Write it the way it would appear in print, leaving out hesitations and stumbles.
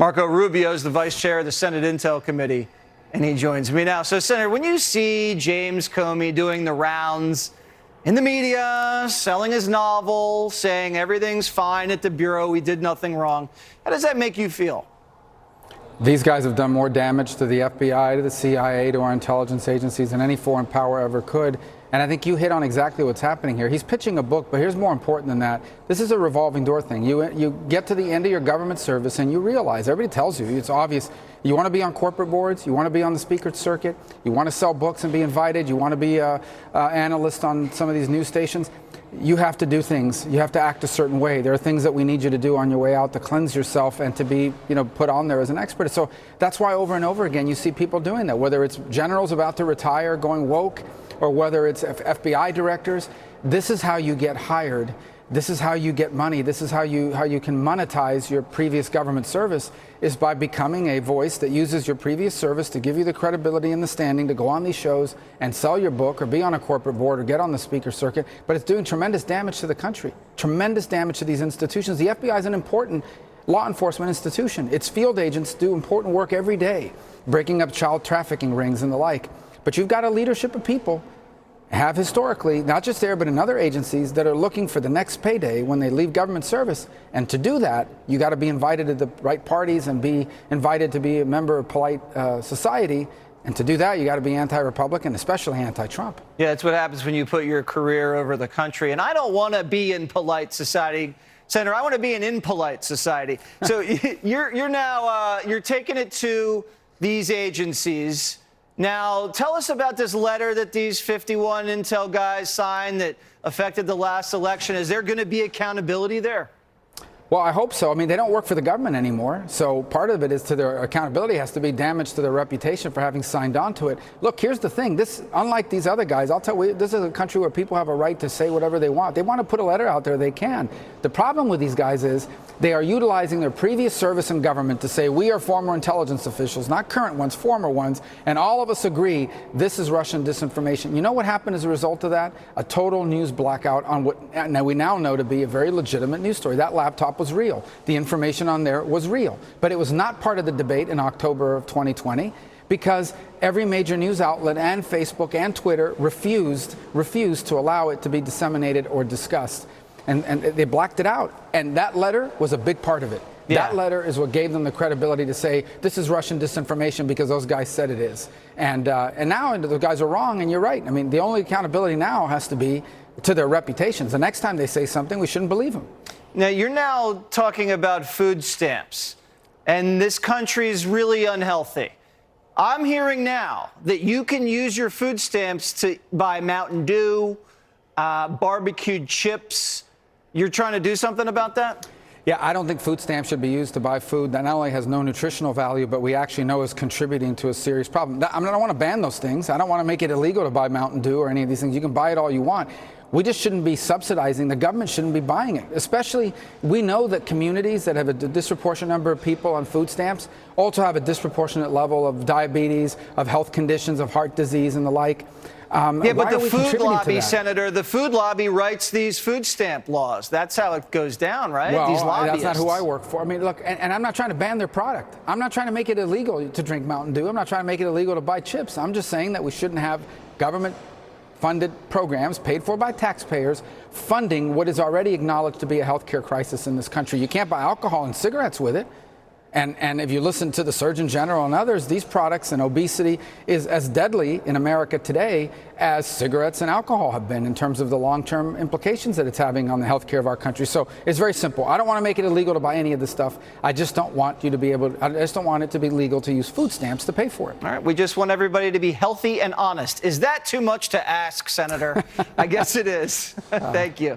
Marco Rubio is the vice chair of the Senate Intel Committee, and he joins me now. So, Senator, when you see James Comey doing the rounds in the media, selling his novel, saying everything's fine at the Bureau, we did nothing wrong, how does that make you feel? These guys have done more damage to the FBI, to the CIA, to our intelligence agencies than any foreign power ever could. And I think you hit on exactly what's happening here. He's pitching a book, but here's more important than that. This is a revolving door thing. You get to the end of your government service and you realize, everybody tells you, it's obvious, you want to be on corporate boards, you want to be on the speaker's circuit, you want to sell books and be invited, you want to be an analyst on some of these news stations. You have to do things. You have to act a certain way. There are things that we need you to do on your way out to cleanse yourself and to be, put on there as an expert. So that's why over and over again you see people doing that, whether it's generals about to retire going woke, or whether it's FBI directors. This is how you get hired. This is how you get money. This is how you can monetize your previous government service, is by becoming a voice that uses your previous service to give you the credibility and the standing to go on these shows and sell your book or be on a corporate board or get on the speaker circuit. But it's doing tremendous damage to the country, tremendous damage to these institutions. The FBI is an important law enforcement institution. Its field agents do important work every day, breaking up child trafficking rings and the like. But you've got a leadership of people, have historically, not just there, but in other agencies, that are looking for the next payday when they leave government service. And to do that, you got to be invited to the right parties and be invited to be a member of polite society. And to do that, you got to be anti-Republican, especially anti-Trump. Yeah, that's what happens when you put your career over the country. And I don't want to be in polite society, Senator. I want to be in impolite society. So you're now you're taking it to these agencies. Now, tell us about this letter that these 51 Intel guys signed that affected the last election. Is there going to be accountability there? Well, I hope so. I mean, they don't work for the government anymore. So part of it is to their accountability has to be damage to their reputation for having signed on to it. Look, here's the thing. This, unlike these other guys, I'll tell you, this is a country where people have a right to say whatever they want. They want to put a letter out there, they can. The problem with these guys is they are utilizing their previous service in government to say, we are former intelligence officials, not current ones, former ones, and all of us agree this is Russian disinformation. You know what happened as a result of that? A total news blackout on what we now know to be a very legitimate news story. That laptop was real. The information on there was real. But it was not part of the debate in October of 2020 because every major news outlet and Facebook and Twitter refused to allow it to be disseminated or discussed. And they blacked it out. And that letter was a big part of it. Yeah. That letter is what gave them the credibility to say this is Russian disinformation because those guys said it is. And now the guys are wrong, and you're right. I mean, the only accountability now has to be to their reputations. The next time they say something, we shouldn't believe them. Now, you're now talking about food stamps, and this country is really unhealthy. I'm hearing now that you can use your food stamps to buy Mountain Dew, barbecued chips. You're trying to do something about that? Yeah, I don't think food stamps should be used to buy food that not only has no nutritional value, but we actually know is contributing to a serious problem. I don't want to ban those things. I don't want to make it illegal to buy Mountain Dew or any of these things. You can buy it all you want. We just shouldn't be subsidizing. The government shouldn't be buying it. Especially, we know that communities that have a disproportionate number of people on food stamps also have a disproportionate level of diabetes, of health conditions, of heart disease and the like. Yeah, but the food lobby, Senator, the food lobby writes these food stamp laws. That's how it goes down, right? Well, these lobbyists. That's not who I work for. I mean, look, and I'm not trying to ban their product. I'm not trying to make it illegal to drink Mountain Dew. I'm not trying to make it illegal to buy chips. I'm just saying that we shouldn't have government-funded programs paid for by taxpayers funding what is already acknowledged to be a healthcare crisis in this country. You can't buy alcohol and cigarettes with it. And if you listen to the Surgeon General and others, these products and obesity is as deadly in America today as cigarettes and alcohol have been in terms of the long-term implications that it's having on the health care of our country. So it's very simple. I don't want to make it illegal to buy any of this stuff. I just don't want you to be able to, I just don't want it to be legal to use food stamps to pay for it. All right. We just want everybody to be healthy and honest. Is that too much to ask, Senator? I guess it is. Thank you.